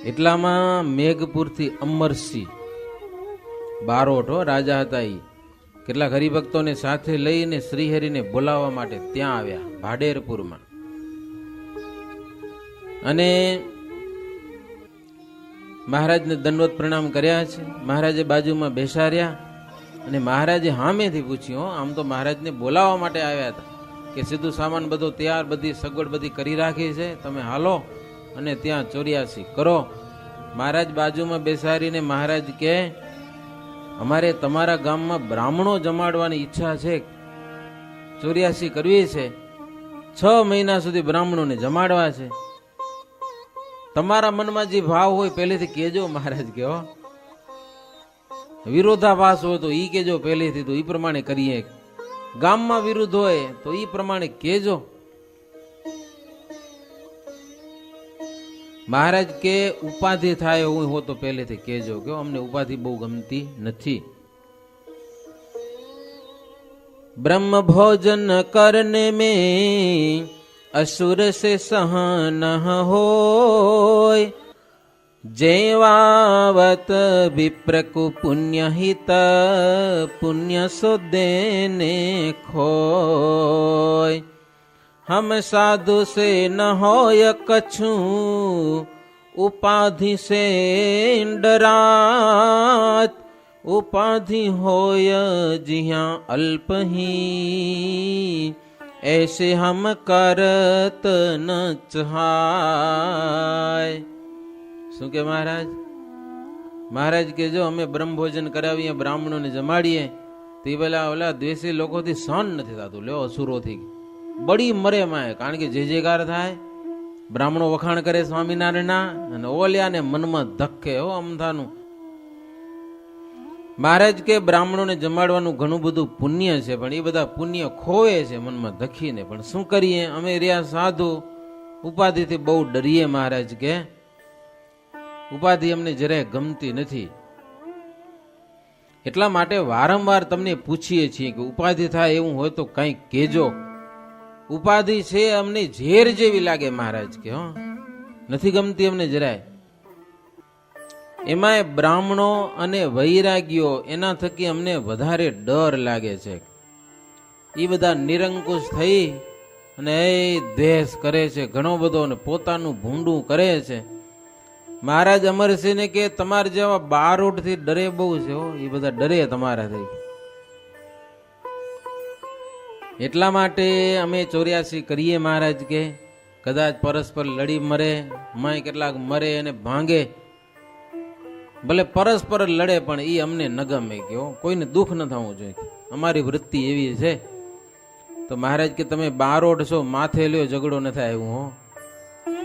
એટલામાં મેઘપુરથી અમરસિંહ બારોટ રાજા હતા, એ કેટલાક હરિભક્તોને સાથે લઈને શ્રીહરિને બોલાવવા માટે ત્યાં આવ્યા ભાડેરપુરમાં. અને મહારાજને દંડવત પ્રણામ કર્યા છે. મહારાજે બાજુમાં બેસાડ્યા અને મહારાજે સામેથી પૂછ્યું, આમ તો મહારાજને બોલાવવા માટે આવ્યા હતા કે સીધું સામાન બધો તૈયાર, બધી સગવડ બધી કરી રાખી છે, તમે હાલો અને ત્યાં 84 કરો. મહારાજ બાજુમાં બેસાડીને મહારાજ કે અમારે તમારા ગામમાં બ્રાહ્મણો જમાડવાની ઈચ્છા છે, 84 કરવી છે, 6 મહિના સુધી બ્રાહ્મણોને જમાડવા છે. તમારા મનમાં જે ભાવ હોય પહેલેથી કહેજો. મહારાજ કે વિરોધાભાસ હોય તો ઈ કહેજો પહેલેથી, તો ઈ પ્રમાણે કરીએ. ગામમાં વિરુદ્ધ હોય તો ઈ પ્રમાણે કહેજો. મહારાજ કે ઉપાધિ થાય એવું હો તો પહેલેથી કહેજો કે અમને ઉપાધિ બહુ ગમતી નથી. બ્રહ્મ ભોજન કરને में असुर से सहन होय, जैवावत विप्रकु पुण्य हित पुण्य सो देने खोय. हम साधु से न होय कछु उपाधि से डरात, उपाधि होय जिहाँ अल्प ही ऐसे हम करत न चाहाय. શું કે મહારાજ? મહારાજ કે જો અમે બ્રહ્મભોજન કરાવીએ, બ્રાહ્મણોને જમાડીએ તો એ પેલા ઓલા દ્વેષી લોકોથી સહન નથી થતું. લ્યો અસુરોથી બળી મરે માય, કારણ કે જે જેકાર થાય, બ્રાહ્મણો વખાણ કરે સ્વામિનારાયણના અને ઓલ્યાને મનમાં ધક્કે હો અમથાનું. મહારાજ કે બ્રાહ્મણોને જમાડવાનું ઘણું બધું પુણ્ય છે, પણ એ બધા પુણ્ય ખોવે છે મનમાં ધખીને. પણ શું કરીએ, અમે રહ્યા સાધુ, ઉપાધિથી બહુ ડરીએ. મહારાજ કે ઉપાધિ અમને જરાય ગમતી નથી, એટલા માટે વારંવાર તમને પૂછીએ છીએ કે ઉપાધિ થાય એવું હોય તો કંઈક કહેજો. ઉપાધિ છે અમને ઝેર જેવી લાગે. મહારાજ કે નથી ગમતી અમને જરાય. એમાંય બ્રાહ્મણો અને વૈરાગ્યો, એના થકી અમને વધારે ડર લાગે છે. એ બધા નિરંકુશ થઈ અને એ દ્વેષ કરે છે ઘણો બધો, અને પોતાનું ભૂંડું કરે છે. મહારાજ અમરસિંહને કે તમારે જેવા બારોટથી ડરે બહુ છે, એ બધા ડરે તમારાથી. એટલા માટે અમે 84 કરીએ. મહારાજ કે કદાચ પરસ્પર લડી મરે, માય કેટલાક મરે અને ભાંગે, ભલે પરસ્પર લડે પણ એ અમને ન ગમે. કે કોઈને દુઃખ ન થવું જોઈએ, અમારી વૃત્તિ એવી છે. તો મહારાજ કે તમે બારોટ છો, માથે લ્યો, ઝઘડો ન થાય એવું હો,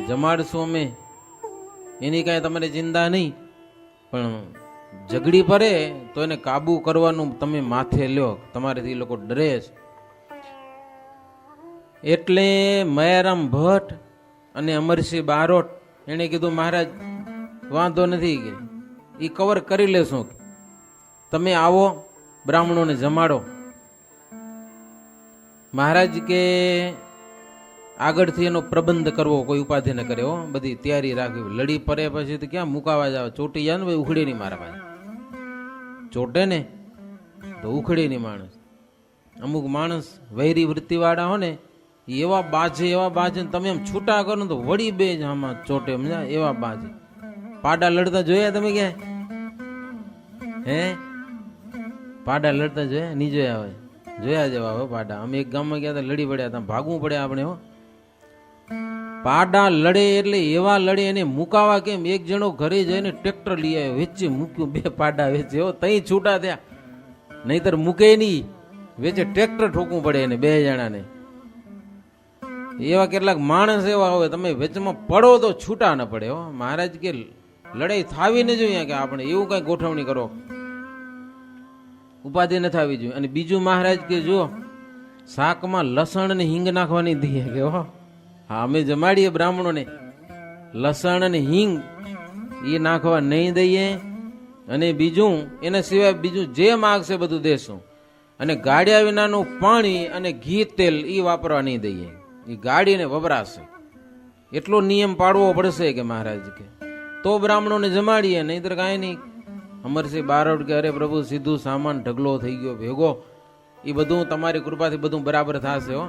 જમાડશું અમે, એની કાંઈ તમારે ચિંતા નહીં. પણ ઝઘડી પડે તો એને કાબુ કરવાનું તમે માથે લ્યો, તમારેથી એ લોકો ડરે છે. એટલે મયારામ ભટ્ટ અને અમરસિંહ બારોટ એને કીધું મહારાજ વાંધો નથી, કે એ કવર કરી લેશું, તમે આવો બ્રાહ્મણોને જમાડો. મહારાજ કે આગળથી એનો પ્રબંધ કરવો, કોઈ ઉપાધિ ન કરે, બધી તૈયારી રાખવી. લડી પરે પછી તો ક્યાં મુકાવા જાવ, ચોટી જાય ને ભાઈ, ઉખડે નહીં. મારા પાસે ચોટે ને તો ઉખડે નહીં માણસ. અમુક માણસ વૈરી વૃત્તિવાળા હો ને, એવા બાજે તમે એમ છૂટા કરો તો વળી બે જ આમાં ચોટે, સમજા? એવા બાજે. પાડા લડતા જોયા તમે? ક્યાં હે પાડા લડતા જોયા? નહીં જોયા હોય? જોયા જેવા હો પાડા. અમે એક ગામમાં ગયા હતા, લડી પડ્યા હતા, ભાગવું પડે આપણે. પાડા લડે એટલે એવા લડે, એને મુકાવા કેમ? એક જણો ઘરે જઈને ટ્રેક્ટર લઈ આવ્યો, વેચે મૂક્યું, 2 પાડા વેચે, તઈ છૂટા થયા. નહીતર મૂકે નહીં, વેચે ટ્રેક્ટર ઠોકવું પડે એને 2 જણાને. એવા કેટલાક માણસ એવા હોય, તમે વેચમાં પડો તો છૂટા ન પડે. મહારાજ કે લડાઈ થાવી ન જોઈએ, કે આપણે એવું કઈ ગોઠવણી કરો, ઉપાધિ ન થવી જોઈએ. અને બીજું મહારાજ કે જો શાકમાં લસણ ને હિંગ નાખવાની દઈએ, કે હા અમે જમાડીએ બ્રાહ્મણોને, લસણ અને હિંગ એ નાખવા નહીં દઈએ. અને બીજું એના સિવાય બીજું જે માગશે બધું દેશું. અને ગાળ્યા વિનાનું પાણી અને ઘી તેલ એ વાપરવા નહીં દઈએ, એ ગાડીને વપરાશે. એટલો નિયમ પાડવો પડશે કે મહારાજ કે તો બ્રાહ્મણોને જમાડીએ, નહીતર કાંઈ નહીં. અમરસિંહ બારોટ કે અરે પ્રભુ સીધું સામાન ઢગલો થઈ ગયો ભેગો, એ બધું તમારી કૃપાથી બધું બરાબર થશે હો.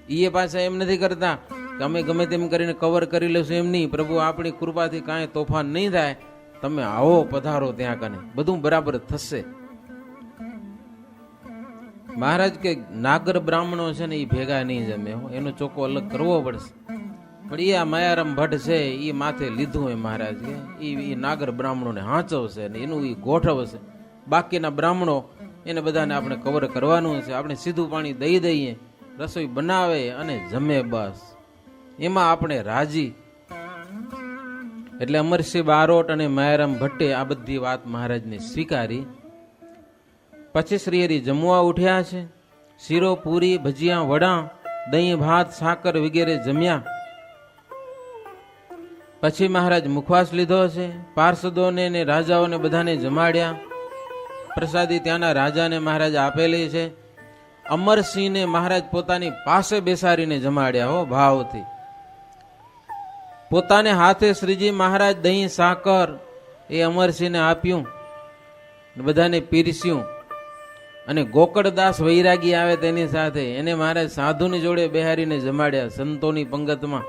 એ પાછા એમ નથી કરતા કે અમે ગમે તેમ કરીને કવર કરી લઈશું, એમ નહીં. પ્રભુ આપણી કૃપાથી કાંઈ તોફાન નહીં થાય, તમે આવો પધારો ત્યાં કને, બધું બરાબર થશે. મહારાજ કે નાગર બ્રાહ્મણો છે ને એ ભેગા નહીં જમે, એનો ચોખ્ખો અલગ કરવો પડશે. પણ એ આ માયારામ ભટ્ટ છે એ માથે લીધું હોય મહારાજ કે એ નાગર બ્રાહ્મણોને હાંચવશે ને એનું એ ગોઠવશે. બાકીના બ્રાહ્મણો એને બધાને આપણે કવર કરવાનું છે. આપણે સીધું પાણી દઈ દઈએ, રસોઈ બનાવે અને જમે, બસ એમાં આપણે રાજી. એટલે અમરસિંહ બારોટ અને માયારામ ભટ્ટે આ બધી વાત મહારાજને સ્વીકારી. પછી શ્રીહરિ જમવા ઉઠ્યા છે. શીરો, પૂરી, ભજીયા, વડા, દહીં, ભાત, સાકર વગેરે જમ્યા. પછી મહારાજ મુખવાસ લીધો છે. પાર્ષદોને ને રાજાઓને બધાને જમાડ્યા. પ્રસાદી ત્યાંના રાજાને મહારાજ આપેલી છે. અમરસિંહને મહારાજ પોતાની પાસે બેસાડીને જમાડ્યા હો, ભાવથી. પોતાને હાથે શ્રીજી મહારાજ દહીં, સાકર એ અમરસિંહને આપ્યું, બધાને પીરસ્યું. અને ગોકળદાસ વૈરાગી આવે તેની સાથે એને મહારાજ સાધુની જોડે બેહારીને જમાડ્યા, સંતોની પંગતમાં.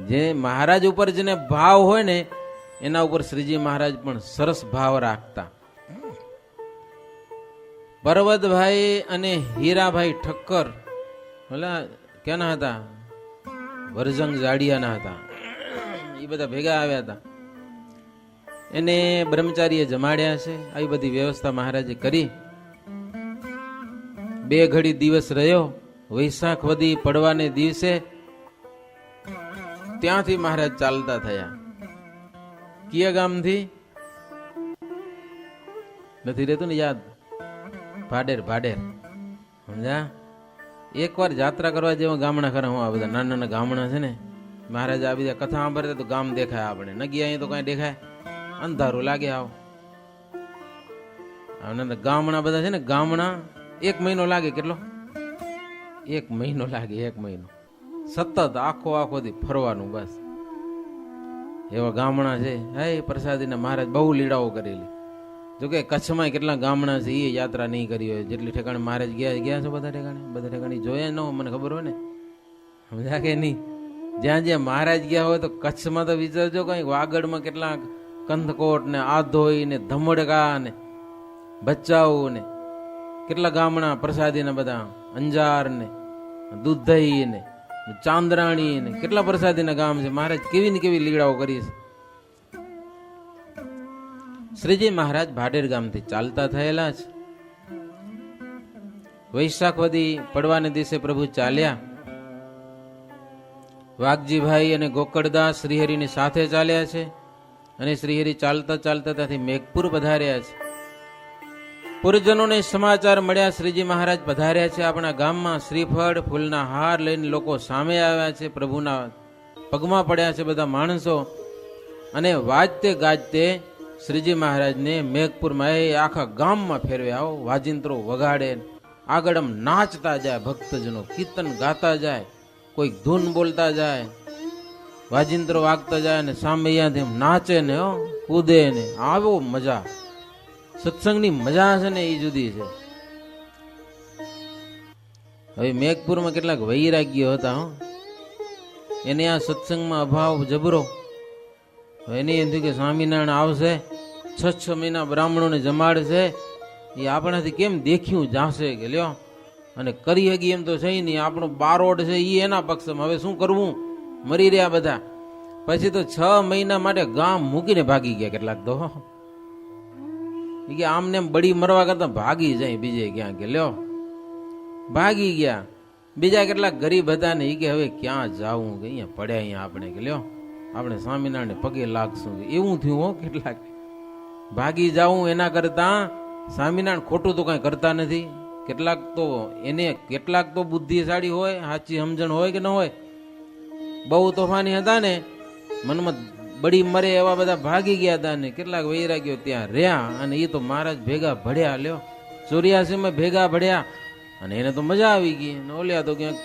જે મહારાજ ઉપર જેને ભાવ હોય ને એના ઉપર શ્રીજી મહારાજ પણ સરસ ભાવ રાખતા. પર્વતભાઈ અને હીરાભાઈ ઠક્કર ઓલા ક્યાંના હતા? વરજંગ જાડિયાના હતા. એ બધા ભેગા આવ્યા હતા. એને બ્રહ્મચારીએ જમાડ્યા છે. આવી બધી વ્યવસ્થા મહારાજે કરી. 2 ઘડી દિવસ રહ્યો. વૈશાખ વદી પડવાને દિવસે ત્યાંથી મહારાજ ચાલતા થયા. કયા ગામથી નથી રહેતું ને યાદ? ભાડેર. સમજા? એકવાર જાત્રા કરવા જેવા ગામડા ખરા. હું આ બધા નાના નાના ગામડા છે ને, મહારાજ આ બધા કથા સાંભળે તો ગામ દેખાય આપણે. ન ગયા અહીં તો કઈ દેખાય, અંધારું લાગે. આવ ગામડા બધા છે ને, ગામડા 1 મહિનો લાગે. કેટલો? 1 મહિનો લાગે. 1 મહિનો સતત આખો દી ફરવાનું, બસ એવા ગામડા છે. હે પ્રસાદીને મહારાજ બહુ લીડાઓ કરેલી. જોકે કચ્છમાં કેટલા ગામડા છે એ યાત્રા નહીં કરી હોય. જેટલી ઠેકાણે મહારાજ ગયા છે બધા ઠેકાણે જોયા ન મને ખબર હોય ને, સમજા કે નહીં? જ્યાં જ્યાં મહારાજ ગયા હોય તો કચ્છમાં તો વિચારજો, કઈ વાગડમાં કેટલા કંથકોટ ને આધોઈ ને ધમડકા ને ભચાઉ ને કેટલા ગામડા પ્રસાદી ને બધા, અંજાર ને દુધઈ ને ચાંદ્રાણી ને કેટલા પ્રસાદી ના ગામ છે. મહારાજ કેવી ને કેવી લીડાઓ કરી છે. શ્રીજી મહારાજ ભાડેર ગામથી ચાલતા થયેલા છે. વૈશાખ વદી પડવાને દિવસે પ્રભુ ચાલ્યા. વાઘજીભાઈ અને ગોકળદાસ શ્રીહરિની સાથે ચાલ્યા છે. અને શ્રીહરિ ચાલતા ચાલતા ત્યાંથી મેઘપુર પધાર્યા છે. પુરજનોને સમાચાર મળ્યા, શ્રીજી મહારાજ પધાર્યા છે આપણા ગામમાં. શ્રીફળ, ફૂલના હાર લઈને લોકો સામે આવ્યા છે. પ્રભુના પગમાં પડ્યા છે બધા માણસો. અને વાજતે ગાજતે શ્રીજી મહારાજને મેઘપુરમાં આખા ગામમાં ફેરવ્યા. વાજિંત્રો વગાડે, આગળ આમ નાચતા જાય ભક્તજનો, કીર્તન ગાતા જાય, કોઈ ધૂન બોલતા જાય, વાજિંત્રો વાગતા જાય અને સામે એમ નાચે ને કૂદે ને. આવો મજા, સત્સંગની મજા છે ને એ જુદી છે. હવે મેઘપુરમાં કેટલાક વૈરાગ્યો હતા. એને આ સત્સંગમાં અભાવ જબરો. એની એમ થયું કે સ્વામિનારાયણ આવશે, 6 મહિના બ્રાહ્મણોને જમાડશે, એ આપણાથી કેમ દેખ્યું જાશે કે લ્યો. અને કરી હગી એમ તો છે નહીં. આપણો બારોટ છે એ એના પક્ષમાં. હવે શું કરવું? મરી રહ્યા બધા. પછી તો 6 મહિના માટે ગામ મૂકીને ભાગી ગયા કેટલાક તો. કે આમને બળી મરવા કરતા ભાગી જાય બીજે ક્યાં કે લ્યો, ભાગી ગયા. બીજા કેટલાક ગરીબ હતા ને એ કે હવે ક્યાં જાવું, કે અહીંયા પડ્યા અહીંયા આપણે કે લ્યો આપણે સ્વામિનારાયણ પગે લાગશું. એવું થયું હો. કેટલાક ભાગી જાવું એના કરતા સ્વામિનારાયણ ખોટું તો કઈ કરતા નથી. કેટલાક તો બુદ્ધિશાળી હોય, સાચી સમજણ હોય કે ન હોય. બહુ તોફાની હતા ને, મનમાં બળી મરે એવા બધા ભાગી ગયા હતા ને કેટલાક વૈરાગ્યો ત્યાં રહ્યા. અને એ તો મહારાજ ભેગા ભળ્યા. લ્યો 84 ભેગા ભળ્યા. અને એને તો મજા આવી ગઈ. ઓલ્યા તો ક્યાંક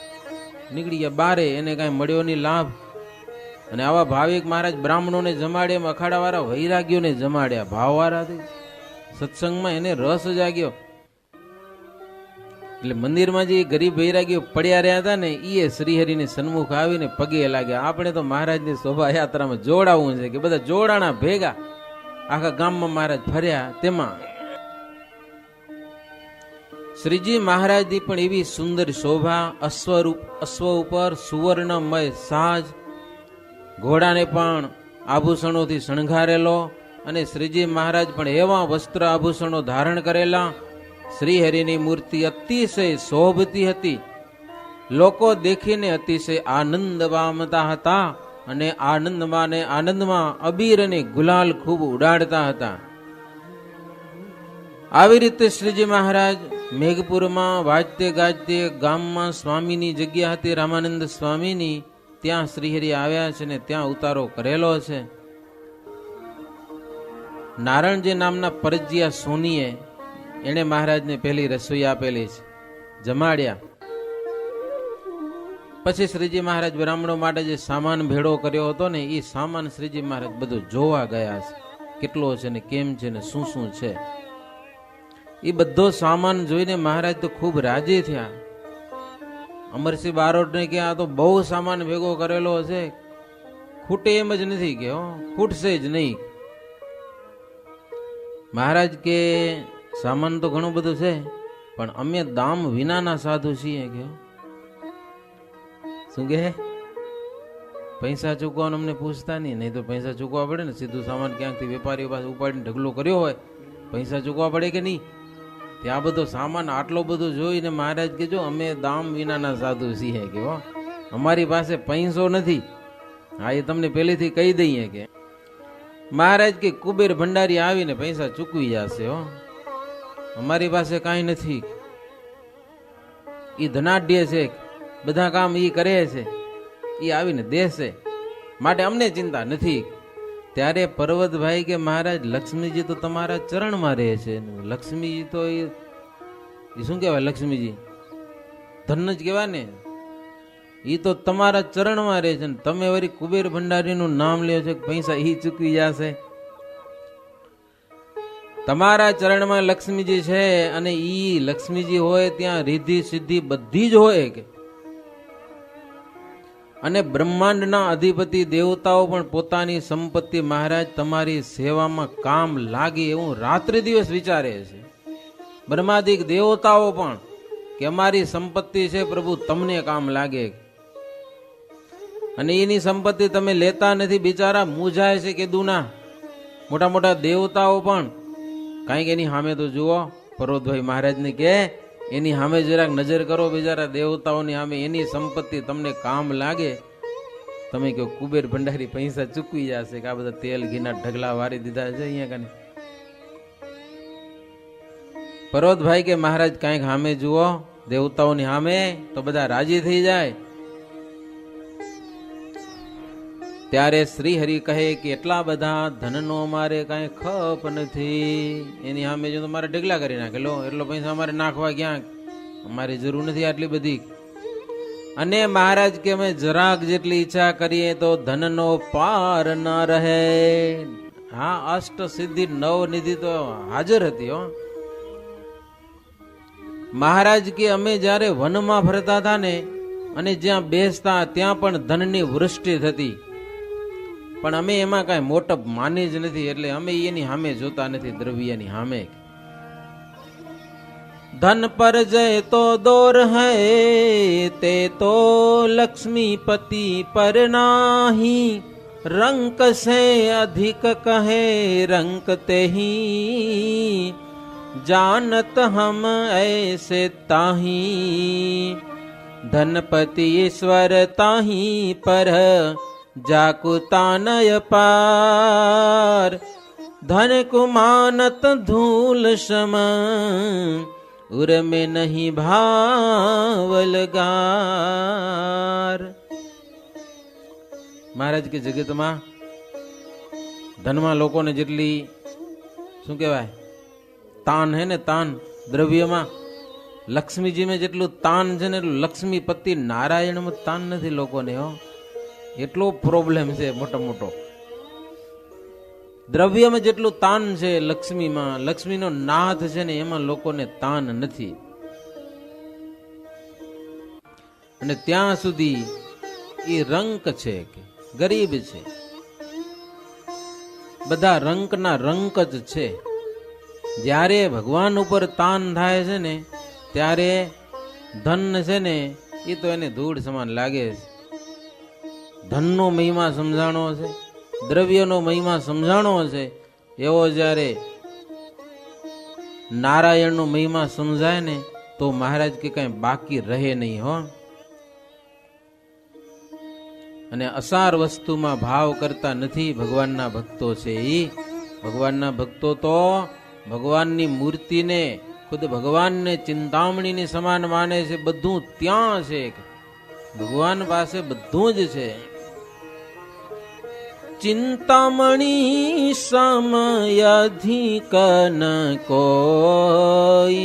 નીકળી ગયા બારે, એને કાંઈ મળ્યો નહીં લાભ. અને આવા ભાવિક મહારાજ બ્રાહ્મણોને જમાડે, એમ અખાડાવાળા વૈરાગ્યોને જમાડ્યા. ભાવવાળાથી સત્સંગમાં એને રસ જાગ્યો. એટલે મંદિરમાં જે ગરીબ વૈરાગ્યો પડ્યા રહ્યા હતા ને, એ શ્રીહરિને સન્મુખ આવીને પગે લાગ્યા. આપણે તો મહારાજની શોભાયાત્રામાં જોડાવું છે કે બધા જોડાણા ભેગા આખા ગામમાં મહારાજ ફર્યા. તેમાં શ્રીજી મહારાજની પણ એવી સુંદર શોભા. અશ્વ ઉપર સુવર્ણમય સાજ, ઘોડાને પણ આભૂષણોથી શણગારેલો, અને શ્રીજી મહારાજ પણ એવા વસ્ત્ર આભૂષણો ધારણ કરેલા. શ્રીહરિની મૂર્તિ અતિશય શોભતી હતી. લોકો દેખીને અતિશય આનંદ પામતા હતા, અને આનંદમાં અબીર અને ગુલાલ ખૂબ ઉડાડતા હતા. આવી રીતે શ્રીજી મહારાજ મેઘપુરમાં વાજતે ગાજતે ગામમાં સ્વામીની જગ્યા હતી, રામાનંદ સ્વામીની, ત્યાં શ્રીહરિ આવ્યા છે ને ત્યાં ઉતારો કરેલો છે. નારણજી નામના પરજિયા સોનીએ એને મહારાજને પહેલી રસોઈ આપેલી છે, જમાડ્યા. પછી શ્રીજી મહારાજ બ્રાહ્મણો માટે જે સામાન ભેળો કર્યો હતો ને, એ સામાન શ્રીજી મહારાજ બધું જોવા ગયા છે, કેટલો છે ને કેમ છે ને શું શું છે. એ બધો સામાન જોઈને મહારાજ તો ખૂબ રાજી થયા. અમરસિંહ બારોટને કે આ તો બહુ સામાન ભેગો કરેલો છે, ખૂટે એમ જ નથી કે ખૂટશે જ નહીં. મહારાજ કે સામાન તો ઘણું બધું છે, પણ અમે દામ વિનાના સાધુ છીએ. કે શું કે પૈસા ચૂકવાનું અમને પૂછતા નહીં તો પૈસા ચૂકવા પડે ને. સીધું સામાન ક્યાંકથી વેપારીઓ પાસે ઉપાડીને ઢગલો કર્યો હોય, પૈસા ચૂકવા પડે કે નહીં? ત્યાં બધો સામાન આટલો બધો જોઈને મહારાજ કે જો અમે દામ વિનાના સાધુ છીએ, કે અમારી પાસે પૈસો નથી. હા, એ તમને પહેલેથી કહી દઈએ. કે મહારાજ કે કુબેર ભંડારી આવીને પૈસા ચૂકવી જશે, અમારી પાસે કાંઈ નથી. એ ધનાઢ્ય છે, બધા કામ એ કરે છે, એ આવીને દેશે, માટે અમને ચિંતા નથી. ત્યારે પર્વતભાઈ કે મહારાજ લક્ષ્મીજી તો તમારા ચરણમાં રહે છે. લક્ષ્મીજી તો એ શું કહેવાય? લક્ષ્મીજી ધન જ કહેવાય ને. એ તો તમારા ચરણમાં રહે છે ને તમે વળી કુબેર ભંડારીનું નામ લ્યો છો, પૈસા એ ચૂકવી જશે. તમારા ચરણમાં લક્ષ્મીજી છે, અને ઈ લક્ષ્મીજી હોય ત્યાં રિદ્ધિ સિદ્ધિ બધી જ હોય. કે અને બ્રહ્માંડના અધિપતિ દેવતાઓ પણ પોતાની સંપત્તિ મહારાજ તમારી સેવામાં કામ લાગે એવું રાત્રિ દિવસ વિચારે છે. બ્રહ્માદિક દેવતાઓ પણ કે અમારી સંપત્તિ છે પ્રભુ, તમને કામ લાગે. અને એની સંપત્તિ તમે લેતા નથી, બિચારા મૂંઝાય છે. કે દુના મોટા મોટા દેવતાઓ પણ કાંઈક એની સામે તો જુઓ. પર્વતભાઈ મહારાજને કે એની સામે જરાક નજર કરો, બિચારા દેવતાઓની સામે, એની સંપત્તિ તમને કામ લાગે. તમે કહો કુબેર ભંડારી પૈસા ચૂકવી જશે, કે આ બધા તેલ ઘીના ઢગલા વારી દીધા છે અહીંયા કને. પર્વતભાઈ કે મહારાજ કાંઈક સામે જુઓ, દેવતાઓની સામે, તો બધા રાજી થઈ જાય. ત્યારે શ્રી હરિ કહે કે એટલા બધા ધનનો અમારે કાંઈ ખપ નથી. એની સામે જો તમારે ઢગલા કરી નાખે, લો એટલો પૈસા અમારે નાખવા ક્યાંક, અમારી જરૂર નથી આટલી બધી. અને મહારાજ કે અમે જરાક જેટલી ઈચ્છા કરીએ તો ધનનો પાર ન રહે. હા, અષ્ટ સિદ્ધિ નવ નિધિ તો હાજર હતી. મહારાજ કે અમે જ્યારે વનમાં ફરતા હતા ને, અને જ્યાં બેસતા ત્યાં પણ ધનની વૃષ્ટિ થતી, પણ અમે એમાં કાંઈ મોટપ માની જ નથી, એટલે અમે એની સામે જોતા નથી, દ્રવ્યની સામે. ધન પર જય તો દોર હૈ, તે તો લક્ષ્મીપતિ પર નાહી. રંક સે અધિક કહે રંક તેહી, जानत हम ऐसे ताही. धनपति ईश्वर ताही पर जाकु तानय पार. धन कुमानत धूल सम उर में नहीं भावलगार. મહારાજ કે જગતમાં ધનમાં લોકોને જેટલી શું કહેવાય તાન હે ને, તાન દ્રવ્યમાં, લક્ષ્મીજીમાં જેટલું તાન છે ને એટલું લક્ષ્મીપતિ નારાયણમાં તાન નથી લોકોને. એટલો પ્રોબ્લેમ છે મોટો મોટો. દ્રવ્યમાં જેટલું તાન છે લક્ષ્મીમાં, લક્ષ્મીનો નાથ છે ને એમાં લોકોને તાન નથી. અને ત્યાં સુધી એ રંક છે કે ગરીબ છે, બધા રંકના રંક જ છે. જ્યારે ભગવાન ઉપર તાન થાય છે ને ત્યારે ધન છે ને એ તો એને ધૂળ સમાન લાગે છે. ધનનો મહિમા સમજાણો છે, દ્રવ્યનો મહિમા સમજાણો છે, એવો જ્યારે નારાયણનો મહિમા સમજાય ને તો મહારાજ કે કઈ બાકી રહે નહીં હો. અને અસાર વસ્તુમાં ભાવ કરતા નથી ભગવાનના ભક્તો છે. એ ભગવાનના ભક્તો તો ભગવાનની મૂર્તિને ખુદ ભગવાનને ચિંતામણીની સમાન માને છે. બધું ત્યાં છે, ભગવાન પાસે બધું જ છે. ચિંતામણી સમયધિક ન કોઈ,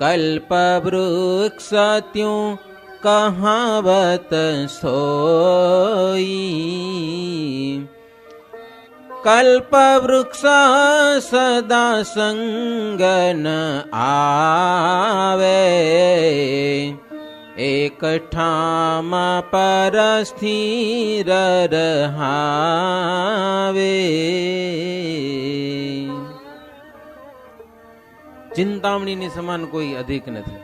કલ્પ વૃક્ષ ત્યું કહાવત સોઈ. કલ્પ વૃક્ષ સદા સંગન આવે, એક ઠામા પર સ્થિર રહાવે. ચિંતામણીની સમાન કોઈ અધિક નથી.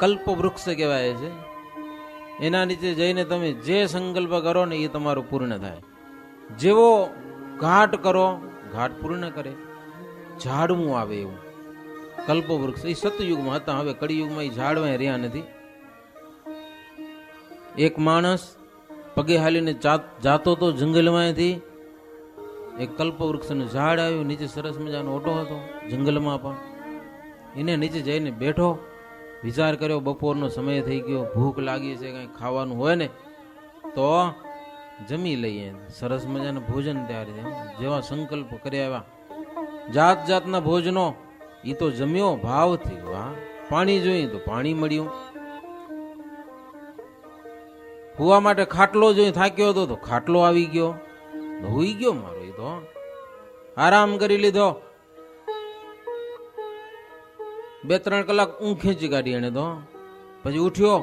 કલ્પ વૃક્ષ કહેવાય છે. એના નીચે જઈને તમે જે સંકલ્પ કરો ને એ તમારું પૂર્ણ થાય. જેવો ઘાટ કરો ઘાટ પૂર્ણ કરે. ઝાડવું આવે એવું કલ્પ વૃક્ષ. એ સતયુગમાં હતા, હવે કળિયુગમાં એ ઝાડવા રહ્યા નથી. એક માણસ પગે હાલીને જાતો તો જંગલમાંથી, એક કલ્પ વૃક્ષનું ઝાડ આવ્યું, નીચે સરસ મજાનો ઓટો હતો જંગલમાં, પણ એને નીચે જઈને બેઠો, વિચાર કર્યો બપોરનો સમય થઈ ગયો, ભૂખ લાગી છે, કંઈ ખાવાનું હોય ને તો જમી લઈએ. સરસ મજાનું ભોજન તૈયાર છે. જેવા સંકલ્પ કર્યા એવા જાત જાતના ભોજનો એ તો જમ્યો ભાવથી. વાહ, પાણી જોઈએ તો પાણી મળ્યું. હુવા માટે ખાટલો જોઈ થાક્યો હતો તો ખાટલો આવી ગયો. હુઈ ગયો મારો, એ તો આરામ કરી લીધો. 2-3 કલાક ઊંઘ ખેંચી કાઢી એને તો. પછી ઉઠ્યો,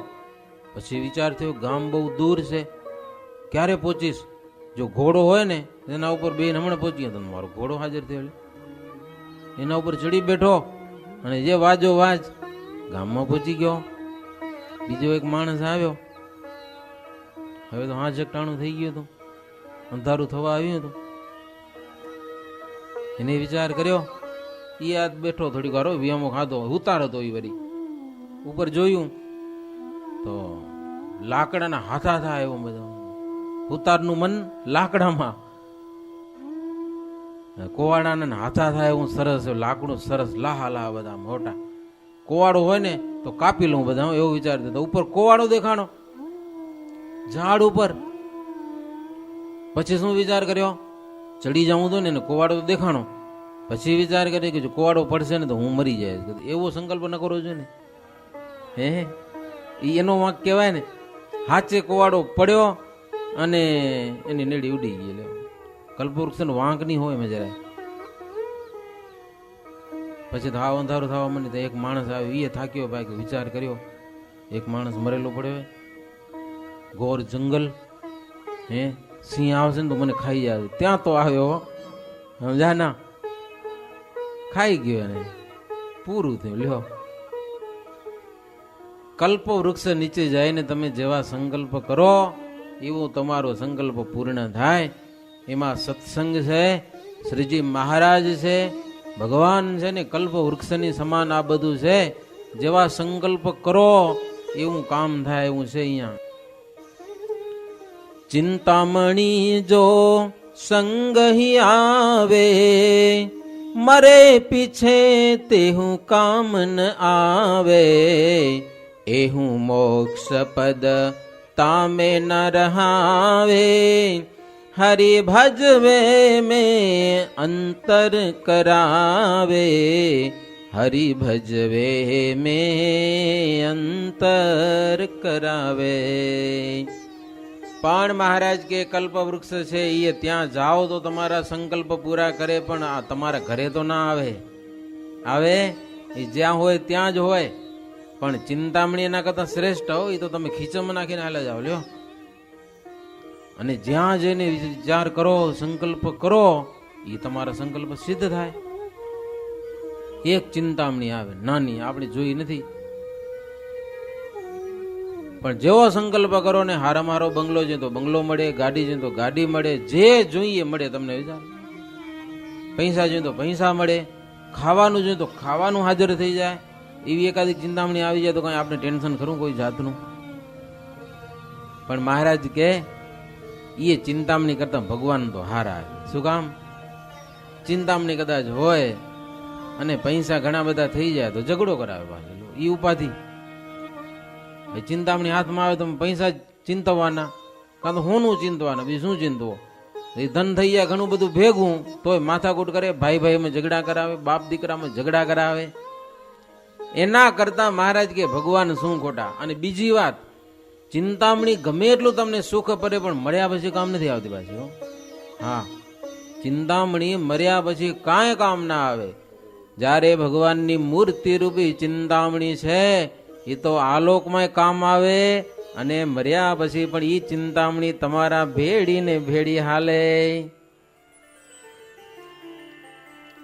પછી વિચાર થયો ગામ બહુ દૂર છે, ક્યારે પહોંચીશ? જો ઘોડો હોય ને એના ઉપર બેન હમણાં પહોંચી તો મારો ઘોડો હાજર થયો. એના ઉપર ચડી બેઠો અને જે વાજો વાજ ગામમાં પહોંચી ગયો. બીજો એક માણસ આવ્યો. હવે તો 5 ટાણું થઈ ગયું હતું, અંધારું થવા આવ્યું હતું. એને વિચાર કર્યો, એ યાદ બેઠો થોડીક વાર, વિયામો ખાધો, ઉતાર હતો એ વળી. ઉપર જોયું તો લાકડાના હાથા થાય એવો બધો. ઉતારનું મન લાકડામાં, કોવાડાના હાથા થાય એવું સરસ લાકડું, સરસ લાહા લાહા બધા મોટા. કોવાડો હોય ને તો કાપી લઉં બધા, એવું વિચારતો હતો. ઉપર કોવાડો દેખાણો ઝાડ ઉપર. પછી શું વિચાર કર્યો, ચડી જાઉં તો ને કોવાડો તો દેખાણો. પછી વિચાર કર્યો કે જો કોવાડો પડશે ને તો હું મરી જાય. એવો સંકલ્પ ન કરવો જોઈએ ને. હે એનો વાંક કહેવાય ને. હાચે કોવાડો પડ્યો અને એની નેડી ઉડી ગઈ. કલ્પવૃક્ષનો વાંક નહીં હોય એમાં જરાય. પછી તો આવ અંધારું થવા મને તો એક માણસ આવ્યો. એ થાક્યો ભાઈ, વિચાર કર્યો એક માણસ મરેલો પડ્યો, ઘોર જંગલ, હે સિંહ આવશે ને તો મને ખાઈ જાય. ત્યાં તો આવ્યો, સમજા ના, ખાઈ ગયો એને, પૂરું થયું. લ્યો, કલ્પ વૃક્ષ નીચે જઈને તમે જેવા સંકલ્પ કરો એવો તમારો સંકલ્પ પૂર્ણ થાય. એમાં સત્સંગ છે, શ્રીજી મહારાજ છે, ભગવાન છે ને કલ્પ વૃક્ષની સમાન આ બધું છે. જેવા સંકલ્પ કરો એવું કામ થાય એવું છે. અહીંયા ચિંતામણી જો સંગ હી આવે, મરે પીછે તેહું કામ ન આવે. એહું મોક્ષ પદ તામે ન રહાવે, હરિ ભજવે મેં અંતર કરાવે. હરિ ભજવે મેં અંતર કરાવે. પણ મહારાજ કે કલ્પ વૃક્ષ છે એ ત્યાં જાઓ તો તમારા સંકલ્પ પૂરા કરે, પણ આ તમારા ઘરે તો ના આવે. આવે એ જ્યાં હોય ત્યાં જ હોય, પણ ચિંતામણી એના કરતા શ્રેષ્ઠ હોય એ તો તમે ખીચમાં નાખીને હાલે જાઓ લ્યો. અને જ્યાં જઈને વિચાર કરો, સંકલ્પ કરો, એ તમારા સંકલ્પ સિદ્ધ થાય. એક ચિંતામણી આવે નાની, આપણે જોઈ નથી, પણ જેવો સંકલ્પ કરો ને હારામાં હારો બંગલો છે તો બંગલો મળે, ગાડી છે તો ગાડી મળે, જે જોઈએ મળે. તમને વિચાર, પૈસા જોઈએ તો પૈસા મળે, ખાવાનું જોઈએ તો ખાવાનું હાજર થઈ જાય. એવી એકાદી ચિંતામણી આવી જાય તો કઈ આપણે ટેન્શન ખરું કોઈ જાતનું? પણ મહારાજ કે એ ચિંતામણી કરતા ભગવાન તો હારા. શું કામ? ચિંતામણી કદાચ હોય અને પૈસા ઘણા બધા થઈ જાય તો ઝઘડો કરાવે પાછો, એ ઉપાધિ. ચિંતામણી હાથમાં આવે તો પૈસા ચિંતવાના, કાં તો હોનું ચિંતવાના, બીજું શું ચિંતવો? એ ધન થઈ જાય ઘણું બધું ભેગું તોય માથાકૂટ કરે, ભાઈ ભાઈમાં ઝઘડા કરાવે, બાપ દીકરામાં ઝઘડા કરાવે. એના કરતા મહારાજ કે ભગવાન શું ખોટા. અને બીજી વાત, ચિંતામણી ગમે એટલું તમને સુખ પડે પણ મળ્યા પછી કામ નથી આવતી પાછી. હા, ચિંતામણી મર્યા પછી કાંઈ કામ ના આવે. જ્યારે ભગવાનની મૂર્તિ રૂપી ચિંતામણી છે એ તો આલોકમાં કામ આવે, અને મર્યા પછી પણ એ ચિંતામણી તમારા ભેડી ને ભેડી હાલે.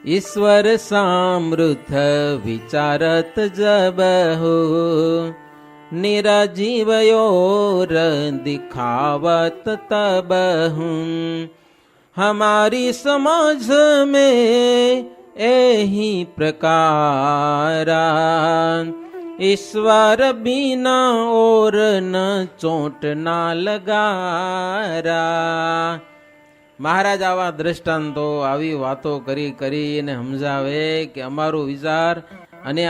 ઈશ્વર સામૃત વિચારત જબહુ, નિરાજીવયોર દિખાવત તબહુ, हमारी समझ में एही प्रकारा, ईश्वर बिना और न चोट ना लगारा. મહારાજ આવા દ્રષ્ટાંતો, આવી વાતો કરી કરીને સમજાવે કે અમારો વિચાર અને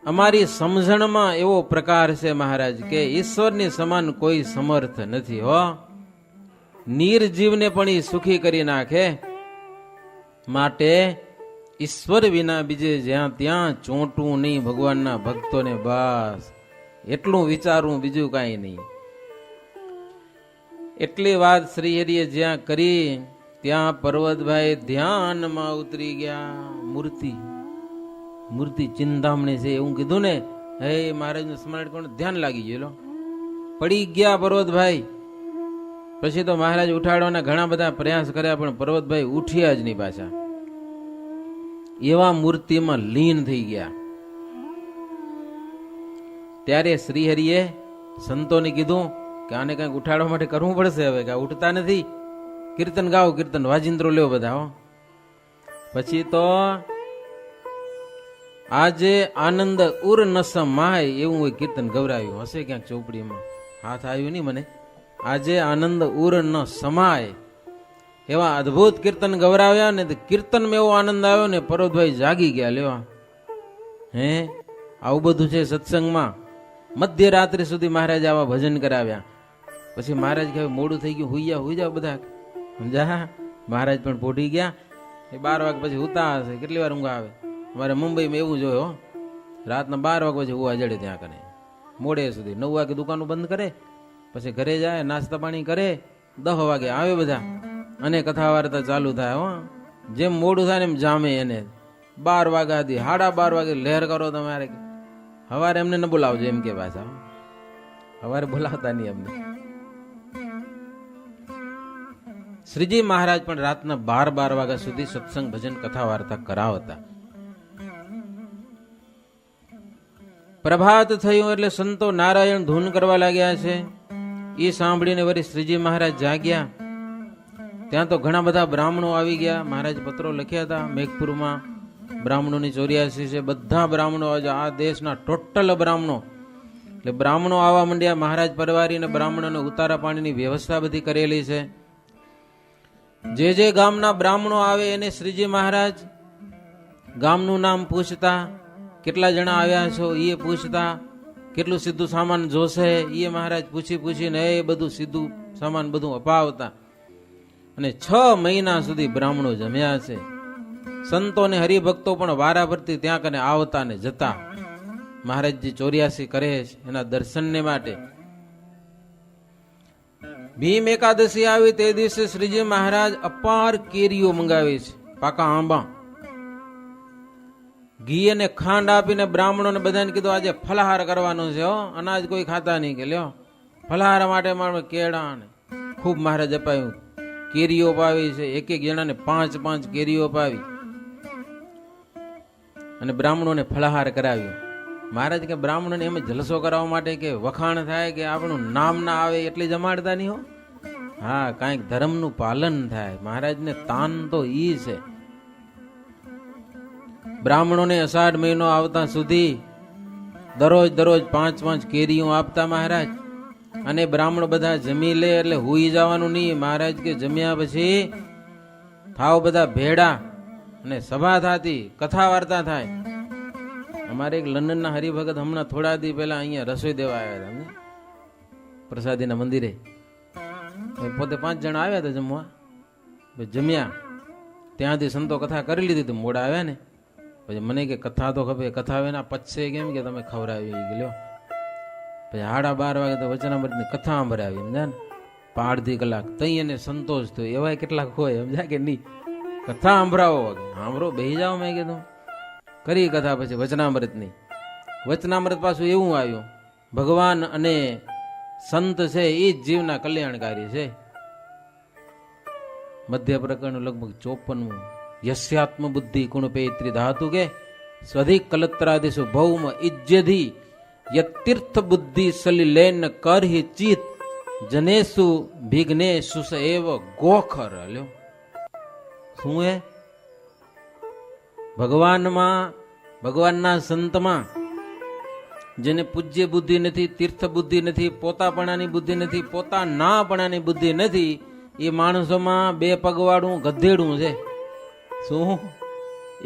અમારી સમજણમાં એવો પ્રકાર છે મહારાજ કે ઈશ્વરની સમાન કોઈ સમર્થ નથી. હો, નિર્જીવને પણ એ સુખી કરી નાખે. માટે ઈશ્વર વિના બીજે જ્યાં ત્યાં ચોંટવું નહીં ભગવાનના ભક્તોને. બસ એટલું વિચારવું, બીજું કાંઈ નહીં. એટલી વાત શ્રી હરિએ જ્યાં કરી ત્યાં પર્વતભાઈ ધ્યાનમાં ઉતરી ગયા. મૂર્તિ ચિંતામણી છે એવું કીધું ને, હે મહારાજનું સ્મરણ કોણ ધ્યાન લાગી ગયેલો, પડી ગયા પર્વતભાઈ. પછી તો મહારાજ ઉઠાડવાના ઘણા બધા પ્રયાસ કર્યા પણ પર્વતભાઈ ઉઠ્યા જ નહીં પાછા. એવા મૂર્તિમાં લીન થઈ ગયા. ત્યારે શ્રીહરિએ સંતોને કીધું કે આને કંઈક ઉઠાડવા માટે કરવું પડશે. હવે કે ઉઠતા નથી, કીર્તન ગાઓ, કીર્તન વાજિંત્રો લેવો બધા. પછી તો આજે આનંદ ઉર ન સમાય એવું હોય કીર્તન ગવરાવ્યું હશે ક્યાંક ચોપડીમાં, હાથ આવ્યું નહીં મને. આજે આનંદ ઉર ન સમાય એવા અદભુત કીર્તન ગવરાવ્યા ને. કીર્તનમાં એવો આનંદ આવ્યો ને પર્વતભાઈ જાગી ગયા. લેવા હે આવું બધું છે સત્સંગમાં. મધ્યરાત્રિ સુધી મહારાજ આવા ભજન કરાવ્યા. પછી મહારાજ કહે મોડું થઈ ગયું, હુઈ જાઓ બધા. સમજા? મહારાજ પણ પોઢી ગયા. એ 12 વાગે પછી હુતા હશે. કેટલી વાર ઊંઘ આવે? અમારે મુંબઈમાં એવું જોયો, રાતના 12 વાગે પછી હુવા જડે ત્યાં કરે મોડે સુધી. 9 વાગે દુકાનો બંધ કરે, પછી ઘરે જાય, નાસ્તા પાણી કરે, 10 વાગે આવે બધા અને કથા વાર્તા ચાલુ થાય. હો, જેમ મોડું થાય ને એમ જામે એને. 12 વાગ્યાથી 12:30 વાગે લહેર કરો તમારે. સવારે એમને ન બોલાવજો એમ કે પાછા. સવારે બોલાવતા નહીં એમને. શ્રીજી મહારાજ પણ રાતના 12 વાગ્યા સુધી સત્સંગ ભજન કથા વાર્તા કરાવતા. પ્રભાત થયું એટલે સંતો નારાયણ ધૂન કરવા લાગ્યા છે. એ સાંભળીને વળી શ્રીજી મહારાજ જાગ્યા. ત્યાં તો ઘણા બધા બ્રાહ્મણો આવી ગયા. મહારાજ પત્રો લખ્યા હતા મેઘપુરમાં. બ્રાહ્મણોની 84 છે. બધા બ્રાહ્મણો, આ દેશના ટોટલ બ્રાહ્મણો. એટલે બ્રાહ્મણો આવવા માંડ્યા. મહારાજ પરવારીને બ્રાહ્મણોને ઉતારા પાણીની વ્યવસ્થા બધી કરેલી છે. જે ગામના બ્રાહ્મણો આવે એને શ્રીજી મહારાજ ગામનું નામ પૂછતા, કેટલા જણા આવ્યા છો એ પૂછતા, કેટલું સીધું સામાન જોશે એ મહારાજ પૂછીને એ બધું સીધું સામાન બધું અપાવતા. અને 6 મહિના સુધી બ્રાહ્મણો જમ્યા છે. સંતો ને હરિભક્તો પણ વારાફરતી ત્યાં કને આવતા ને જતા. મહારાજજી 84 કરે છે એના દર્શનને માટે. ભીમ એકાદશી આવી તે દિવસે શ્રીજી મહારાજ અપાર કેરીઓ મંગાવી છે, પાકા આંબા. ઘી અને ખાંડ આપીને બ્રાહ્મણોને બધાને કીધું આજે ફલાહાર કરવાનો છે હો, અનાજ કોઈ ખાતા નહીં, કે લ્યો ફલાહાર માટે મારે કેળા ને ખૂબ મહારાજ અપાયું. કેરીઓ પાવી છે, એક એક જણાને 5-5 કેરીઓ પાવી અને બ્રાહ્મણોને ફલાહાર કરાવ્યો. મહારાજ કે બ્રાહ્મણોને એમ જલસો કરાવવા માટે કે વખાણ થાય કે આપણું નામ ના આવે એટલી જમાડતા નહીં હો. હા, કાંઈક ધર્મનું પાલન થાય. મહારાજને તાન તો ઈ છે. બ્રાહ્મણોને અષાઢ મહિનો આવતા સુધી દરરોજ 5-5 કેરીઓ આપતા મહારાજ. અને બ્રાહ્મણ બધા જમી લે એટલે હુઈ જવાનું નહીં. મહારાજ કે જમ્યા પછી થાવ બધા ભેડા અને સભા થતી, કથા વાર્તા થાય. અમારે એક લંડનના હરિભગત હમણાં થોડા દી પહેલા અહીંયા રસોઈ દેવા આવ્યા હતા પ્રસાદીના મંદિરે. પોતે 5 જણા આવ્યા હતા જમવા. જમ્યા ત્યાંથી સંતો કથા કરી લીધી હતી, મોડા આવ્યા ને. પછી મને કે કથા તો ખબર, કથા આવે ને પચશે કેમ કે તમે ખવડાવી ગયો. પછી 12:30 વાગે તો વચનામૃતની કથા સંભળાવી, સમજ્યા ને, 1.5 કલાક. તઈ એને સંતોષ થયો. એવા કેટલાક હોય, સમજ્યા કે નહીં, કથા સંભળાવો સાંભળો, બેસી જાઓ. મેં કીધું કરી કથા. પછી વચનામૃતની, વચનામૃત પાછું એવું આવ્યું, ભગવાન અને સંત છે એ જ જીવના કલ્યાણકારી છે. મધ્ય પ્રકરણનું લગભગ 54મું. યસ્યાત્મ બુદ્ધિ કુણપેત્રી ધાતુ કે સ્વધિક કલત્રાદિશુ ભૌમ ઇજ્યધિ યતીર્થ બુદ્ધિ સલિલેન કરહિ ચિત જનેસુ ભિઘ્નેશુ એવ ગોખર. લ્યો શું હે? ભગવાનમાં, ભગવાનના સંતમાં જેને પૂજ્ય બુદ્ધિ નથી, તીર્થ બુદ્ધિ નથી, પોતાપણાની બુદ્ધિ નથી, પોતાનાપણાની બુદ્ધિ નથી, એ માણસોમાં 2 પગવાળું ગધેડું છે. શું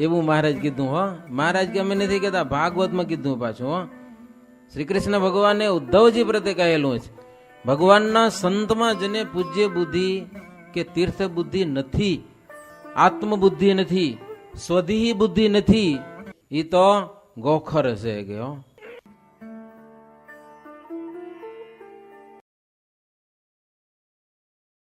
એવું મહારાજ કીધું હો. મહારાજ કે અમે નથી કહેતા, ભાગવતમાં કીધું પાછું હો. શ્રી કૃષ્ણ ભગવાને ઉદ્ધવજી પ્રત્યે કહેલું છે, ભગવાનના સંતમાં જેને પૂજ્ય બુદ્ધિ કે તીર્થ બુદ્ધિ નથી, આત્મબુદ્ધિ નથી, સ્વદેહી બુદ્ધિ નથી, એ તો ગોખર છે કે હો.